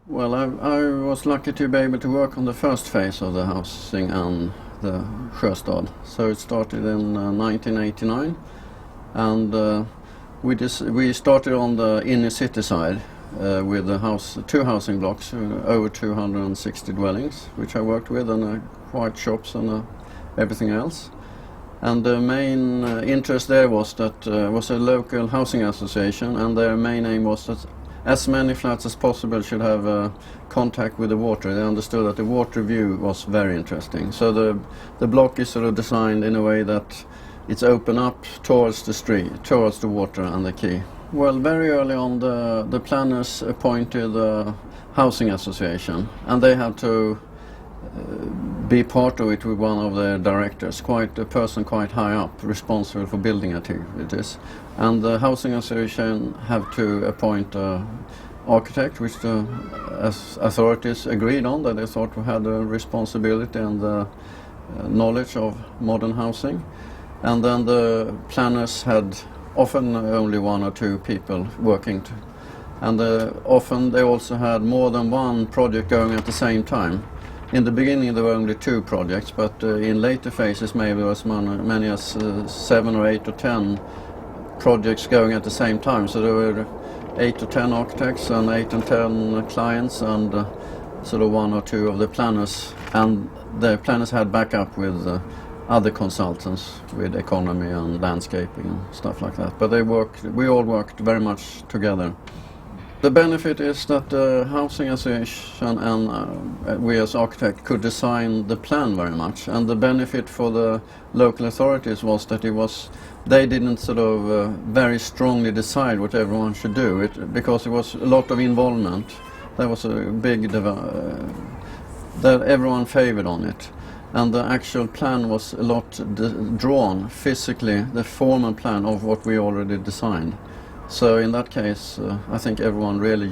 Well, I was lucky to be able to work on the first phase of the housing and the Sjöstad. So it started in 1989, and we started on the inner city side with two housing blocks, over 260 dwellings, which I worked with, and quite shops and everything else. And the main interest there was that was a local housing association, and their main aim was that as many flats as possible should have contact with the water. They understood that the water view was very interesting. So the block is sort of designed in a way that it's open up towards the street, towards the water and the quay. Well, very early on the planners appointed a housing association, and they had to be part of it with one of the directors, quite a person quite high up, responsible for building activities. And the housing association have to appoint an architect, which the authorities agreed on, that they thought had a responsibility and the knowledge of modern housing. And then the planners had often only one or two people working, and often they also had more than one project going at the same time. In the beginning there were only two projects, but in later phases maybe there was many as 7 or 8 or 10 projects going at the same time. So there were 8 or 10 architects and 8 and 10 clients, and sort of one or two of the planners. And the planners had backup with other consultants with economy and landscaping and stuff like that. But we all worked very much together. The benefit is that the housing association and we as architects could design the plan very much, and the benefit for the local authorities was that they didn't sort of very strongly decide what everyone should do, because it was a lot of involvement. There was a big that everyone favored on it, and the actual plan was a lot drawn physically, the formal plan of what we already designed. So in that case, I think everyone really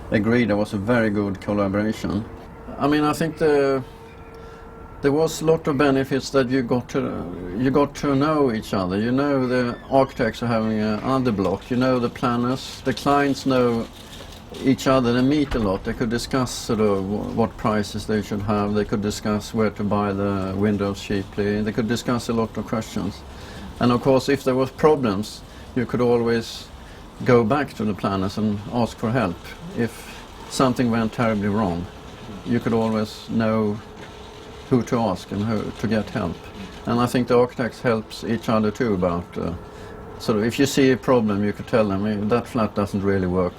agreed there was a very good collaboration. I mean, I think there was a lot of benefits that you got to know each other. You know, the architects are having another block. You know, the planners, the clients know each other. They meet a lot. They could discuss sort of what prices they should have. They could discuss where to buy the windows cheaply. They could discuss a lot of questions. And of course, if there was problems, you could always go back to the planners and ask for help. If something went terribly wrong, you could always know who to ask and who to get help. And I think the architects helps each other too about sort of, if you see a problem, you could tell them, "Hey, that flat doesn't really work.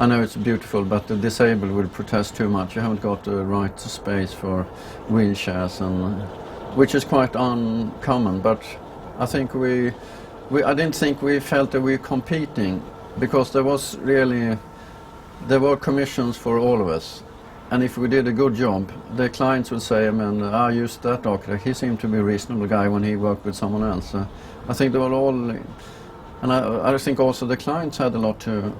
I know it's beautiful, but the disabled will protest too much. You haven't got the right space for wheelchairs," and which is quite uncommon. But I think I didn't think we felt that we were competing, because there were commissions for all of us, and if we did a good job, the clients would say, "I mean, I used that architect. He seemed to be a reasonable guy when he worked with someone else." I think they were all, and I think also the clients had a lot to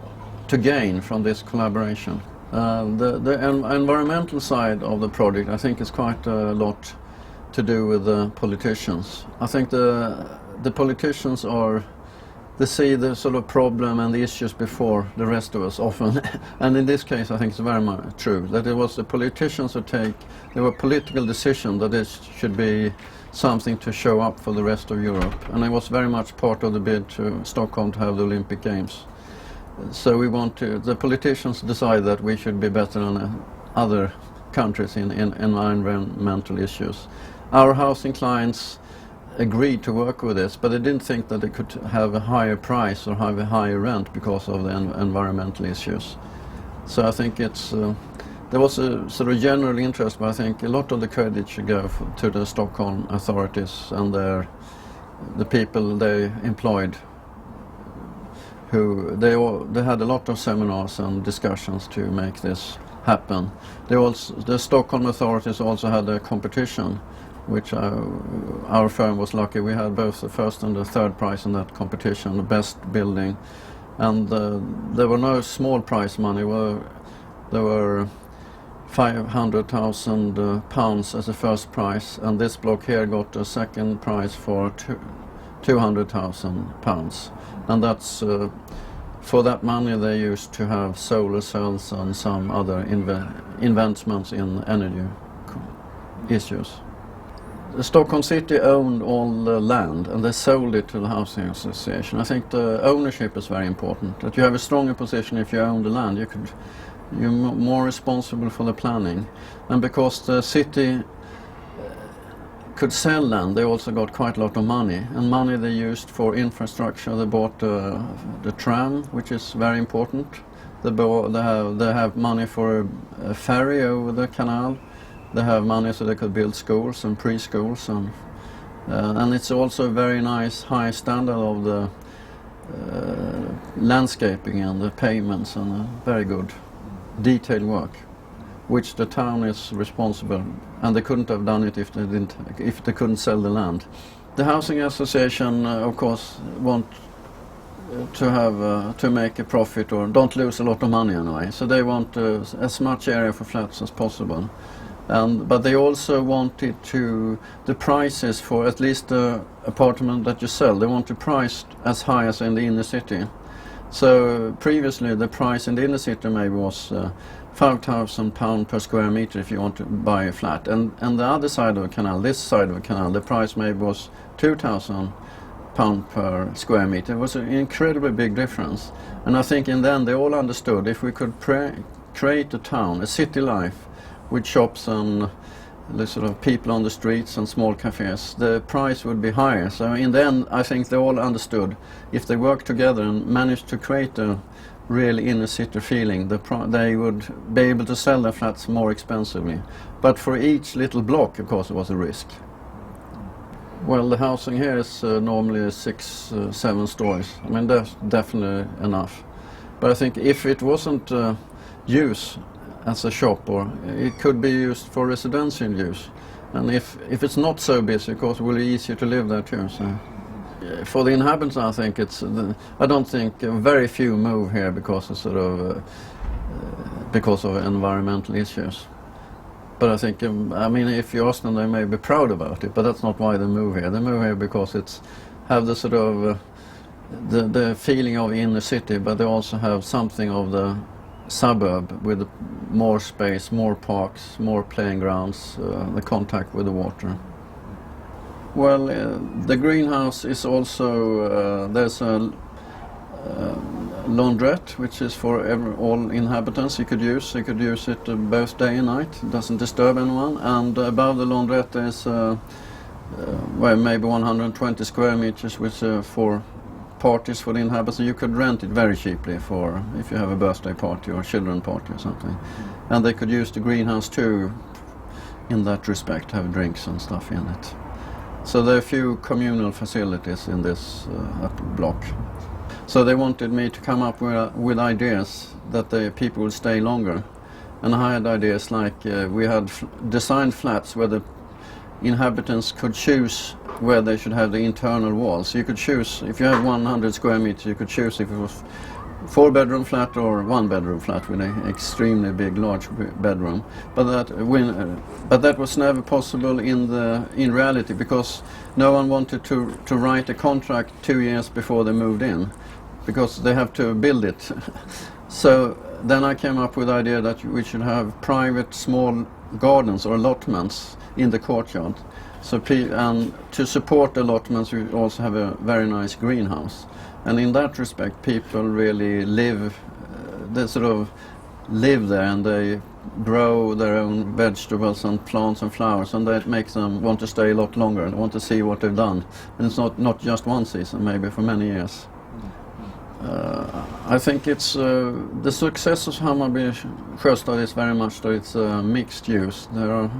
gain from this collaboration. The environmental side of the project, I think, is quite a lot to do with the politicians. I think the politicians they see the sort of problem and the issues before the rest of us often. And in this case I think it's very much true that it was the politicians there were political decisions that this should be something to show up for the rest of Europe, and it was very much part of the bid to Stockholm to have the Olympic Games. So the politicians decided that we should be better than other countries in environmental issues. Our housing clients agreed to work with this, but they didn't think that they could have a higher price or have a higher rent because of the environmental issues. So I think there was a sort of general interest, but I think a lot of the credit should go to the Stockholm authorities and the people they employed, who they had a lot of seminars and discussions to make this happen. The Stockholm authorities also had a competition, which our firm was lucky. We had both the first and the third prize in that competition, the best building. And there were no small prize money. There were 500,000 pounds as a first prize, and this block here got a second prize for 200,000 pounds. And that's for that money they used to have solar cells and some other investments in energy issues. Stockholm City owned all the land and they sold it to the housing association. I think the ownership is very important, that you have a stronger position if you own the land. You're more responsible for the planning. And because the city could sell land, they also got quite a lot of money. And money they used for infrastructure. They bought the tram, which is very important. They have money for a ferry over the canal. They have money so they could build schools and preschools, and it's also a very nice high standard of the landscaping and the pavements and very good detailed work, which the town is responsible, and they couldn't have done it if they couldn't sell the land. The housing association, of course, want to make a profit or don't lose a lot of money anyway, so they want as much area for flats as possible. But they also wanted the prices for at least the apartment that you sell, they want to price as high as in the inner city. So previously the price in the inner city maybe was £5,000 per square meter if you want to buy a flat. And the other side of the canal, this side of the canal, the price maybe was £2,000 per square meter. It was an incredibly big difference. And I think in the end they all understood if we could create a town, a city life, with shops and the sort of people on the streets and small cafes, the price would be higher. So in the end, I think they all understood if they worked together and managed to create a real inner city feeling, they would be able to sell their flats more expensively. But for each little block, of course, it was a risk. Well, the housing here is normally 6-7 stories. I mean, that's definitely enough. But I think if it wasn't used as a shop, or it could be used for residential use, and if it's not so busy, of course, it will be easier to live there too. So for the inhabitants, I think I don't think very few move here because of because of environmental issues. But I think I mean, if you ask them, they may be proud about it, but that's not why they move here. They move here because have the sort of the feeling of inner city, but they also have something of the suburb with more space, more parks, more playing grounds, the contact with the water. Well, the greenhouse is also, there's a laundrette which is for all inhabitants. You could use it both day and night, it doesn't disturb anyone. And above the laundrette there's well, maybe 120 square meters which for parties for the inhabitants. You could rent it very cheaply for if you have a birthday party or children party or something. And they could use the greenhouse too in that respect, have drinks and stuff in it. So there are a few communal facilities in this block. So they wanted me to come up with ideas that the people would stay longer. And I had ideas like we had designed flats where the inhabitants could choose where they should have the internal walls. You could choose, if you have 100 square meters, you could choose if it was 4-bedroom flat or 1-bedroom flat with an extremely big, large bedroom. But that was never possible in reality, because no one wanted to write a contract 2 years before they moved in, because they have to build it. So then I came up with the idea that we should have private small gardens or allotments in the courtyard. So and to support allotments, we also have a very nice greenhouse. And in that respect, people really live, they sort of live there, and they grow their own vegetables and plants and flowers, and that makes them want to stay a lot longer and want to see what they've done. And it's not just one season, maybe for many years. I think it's the success of Hammarby Sjöstad is very much that it's mixed use. There are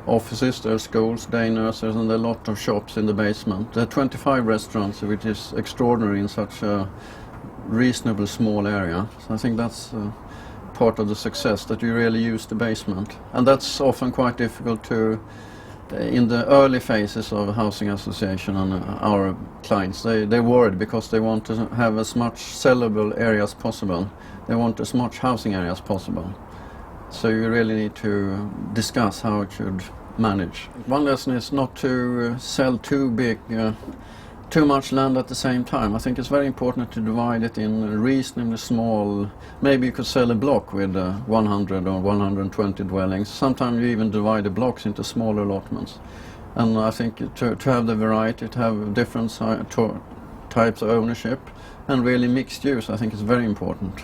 offices, there are schools, day nurseries, and there are a lot of shops in the basement. There are 25 restaurants, which is extraordinary in such a reasonable small area. So I think that's part of the success, that you really use the basement. And that's often quite difficult to, in the early phases of a housing association and our clients, they're worried because they want to have as much sellable area as possible. They want as much housing area as possible. So you really need to discuss how it should manage. One lesson is not to sell too too much land at the same time. I think it's very important to divide it in reasonably small. Maybe you could sell a block with 100 or 120 dwellings. Sometimes you even divide the blocks into smaller allotments. And I think to have the variety, to have different types of ownership and really mixed use, I think is very important.